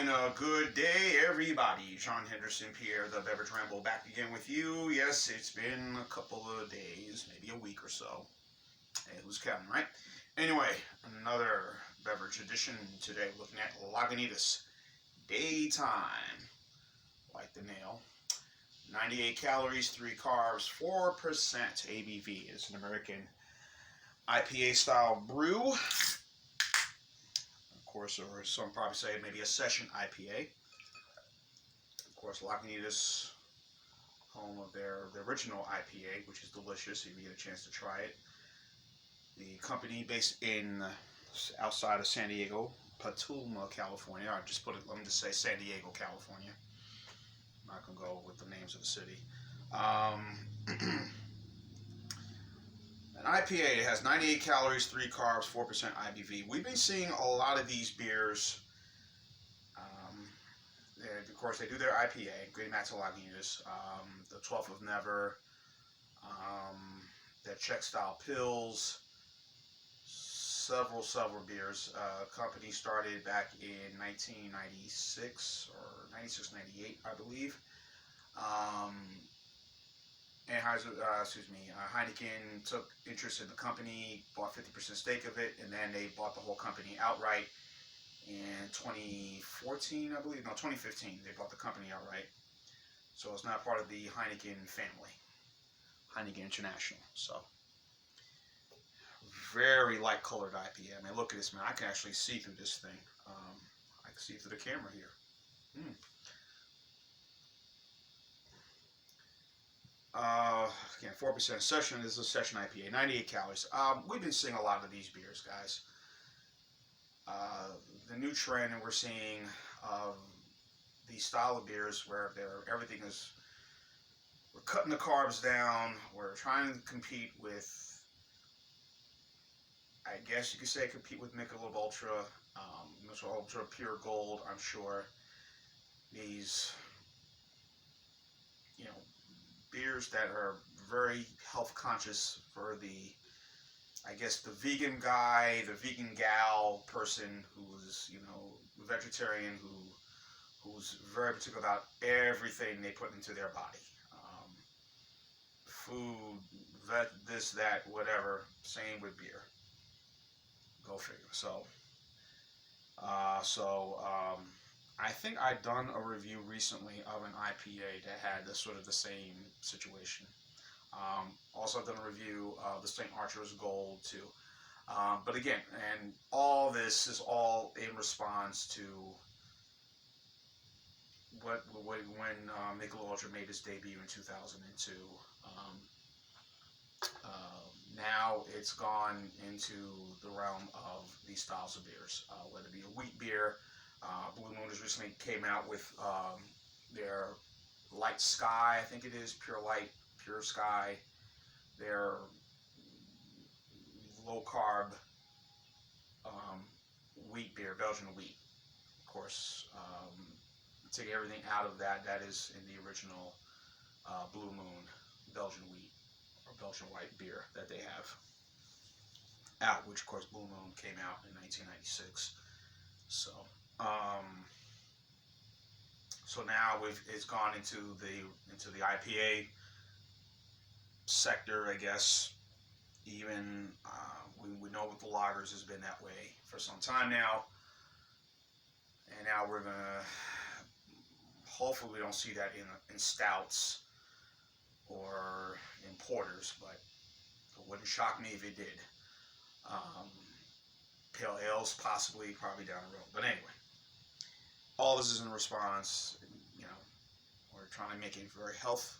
And a good day, everybody. John Henderson Pierre, the Beverage Ramble, back again with you. Yes, it's been a couple of days, maybe a week or so. Hey, who's counting, right? Anyway, another beverage edition today, looking at Lagunitas Daytime, like the nail. 98 calories, 3 carbs, 4% ABV. It's an American IPA style brew. Of course, or some probably say maybe a session IPA. Of course, Lagunitas, home of the original IPA, which is delicious if you get a chance to try it. The company based in outside of San Diego, Petaluma, California. I just put it. Let me just say San Diego, California. I'm not gonna go with the names of the city. An IPA, it has 98 calories, 3 carbs, 4% IBV. We've been seeing a lot of these beers. Of course, they do their IPA, Great Matzo Lagunitas, the 12th of Never, their Czech style pills, several beers. Company started back in 1996 or 96, 98, I believe. Heineken took interest in the company, bought 50% stake of it, and then they bought the whole company outright in 2014, I believe. No, 2015. They bought the company outright. So it's not part of the Heineken family, Heineken International. So very light colored IPA. I mean, look at this, man. I can actually see through this thing. I can see through the camera here. Again, 4% session. This is a session IPA, 98 calories. We've been seeing a lot of these beers, guys. The new trend, and we're seeing these style of beers where everything is, we're cutting the carbs down. We're trying to compete with, I guess you could say, compete with Michelob Ultra, Michelob Ultra Pure Gold. I'm sure these, beers that are very health conscious for the, I guess, the vegan guy, the vegan gal person who's, vegetarian, who's very particular about everything they put into their body. Food, this, that, whatever. Same with beer. Go figure. So I think I've done a review recently of an IPA that had the same situation. Also, I've done a review of the St. Archer's Gold too. But again, and all this is all in response to when Michelob Ultra made its debut in 2002. Now it's gone into the realm of these styles of beers, whether it be a wheat beer. Blue Moon just recently came out with their Light Sky, I think it is, Pure Sky, their low carb wheat beer, Belgian wheat. Of course, take everything out of that. That is in the original Blue Moon Belgian wheat or Belgian white beer that they have out, which of course Blue Moon came out in 1996. So now it's gone into the IPA sector, I guess. Even we know with the lagers has been that way for some time now, and now we're gonna, hopefully we don't see that in stouts or in porters, but it wouldn't shock me if it did. Pale ales, probably down the road. But anyway, all this is in response. We're trying to make it very health.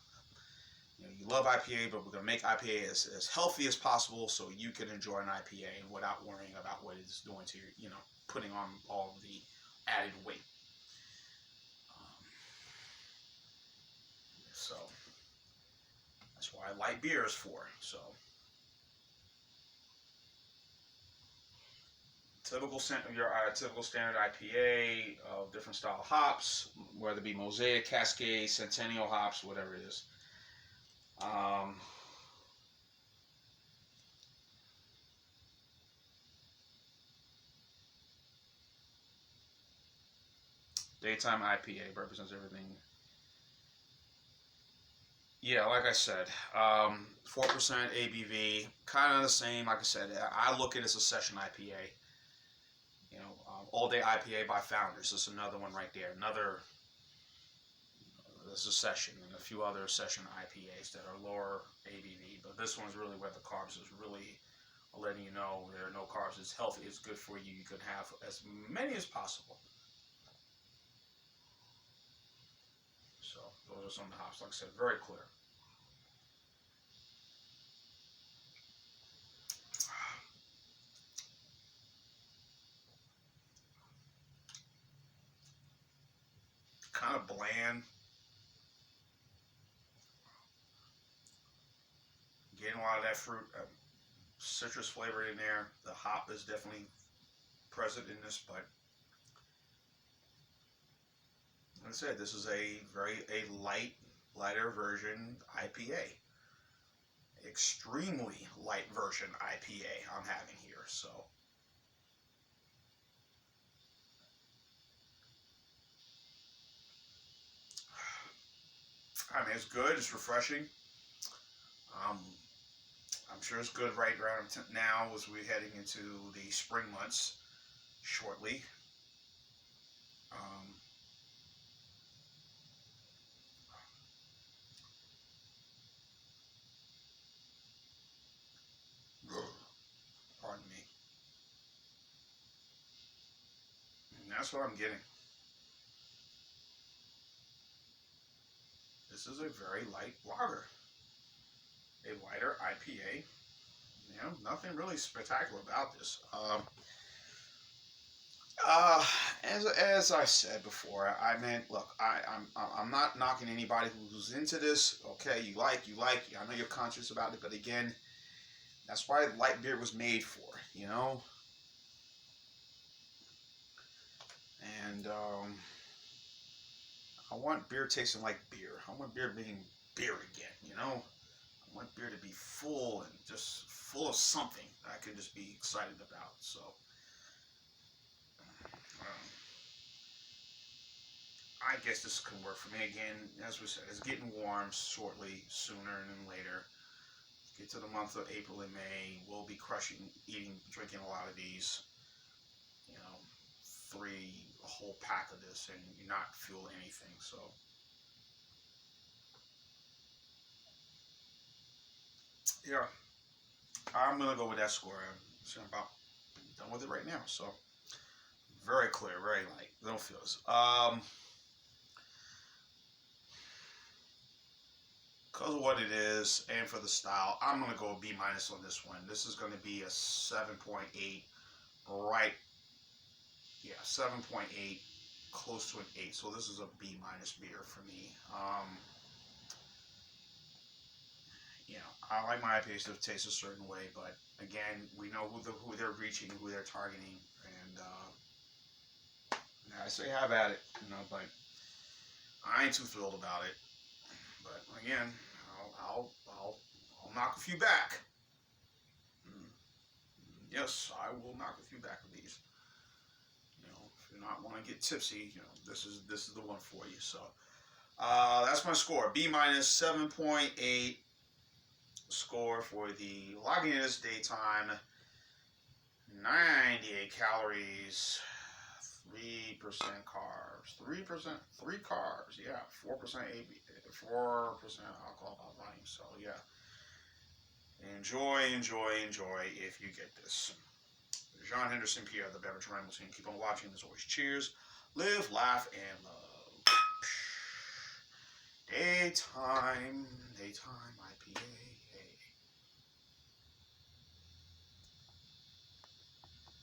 You love IPA, but we're going to make IPA as healthy as possible so you can enjoy an IPA without worrying about what it's doing to your, putting on all the added weight. So that's why I like beers for. So typical standard IPA of different style hops, whether it be Mosaic, Cascade, Centennial hops, whatever it is. Daytime IPA represents everything. Yeah, like I said, 4% ABV, kind of the same. Like I said, I look at it as a session IPA. You know, All Day IPA by Founders. This is another one right there. This is a session, and a few other session IPAs that are lower ABV. But this one's really where the carbs is really letting you know there are no carbs. It's healthy. It's good for you. You can have as many as possible. So those are some of the hops. Like I said, very clear. Kind of bland. Getting a lot of that fruit, citrus flavor in there. The hop is definitely present in this, but like I said, this is a lighter version IPA. Extremely light version IPA I'm having here. So I mean, it's good. It's refreshing. Um, I'm sure it's good right around now as we're heading into the spring months shortly. Um, Pardon me. And that's what I'm getting. This is a very light lager. A lighter IPA. You know, nothing really spectacular about this. Uh, as I said before, I mean, look, I'm not knocking anybody who's into this. Okay, you like. I know you're conscious about it, but again, that's why light beer was made for. You know, and I want beer tasting like beer. I want beer being beer again. You know, I want beer to be full and just full of something I can just be excited about. So. Um, I guess this can work for me again. As we said, it's getting warm shortly, sooner than later. Get to the month of April and May, we'll be drinking a lot of these. You know, a whole pack of this, and you not feel anything. So, yeah, I'm gonna go with that score. I'm about done with it right now. So, very clear, very light. Don't feel this. Because of what it is and for the style, I'm going to go B minus on this one. This is going to be a 7.8, right? Yeah, 7.8, close to an 8. So this is a B minus beer for me. You know, I like my IPAs to taste a certain way, but again, we know who they're reaching, who they're targeting, and I say have at it, you know, but I ain't too thrilled about it. But again, I'll knock a few back. Mm. Yes, I will knock a few back of these. You know, if you not want to get tipsy, you know, this is the one for you. So that's my score. B minus 7.8 score for the Lagunitas Daytime. 98 calories. 3% carbs, 3%, 3 carbs, yeah, 4% AB, 4% alcohol by volume. So yeah, enjoy if you get this. John Henderson, Pierre, the Beverage Ramble team. Keep on watching. As always, cheers, live, laugh, and love. Daytime IPA.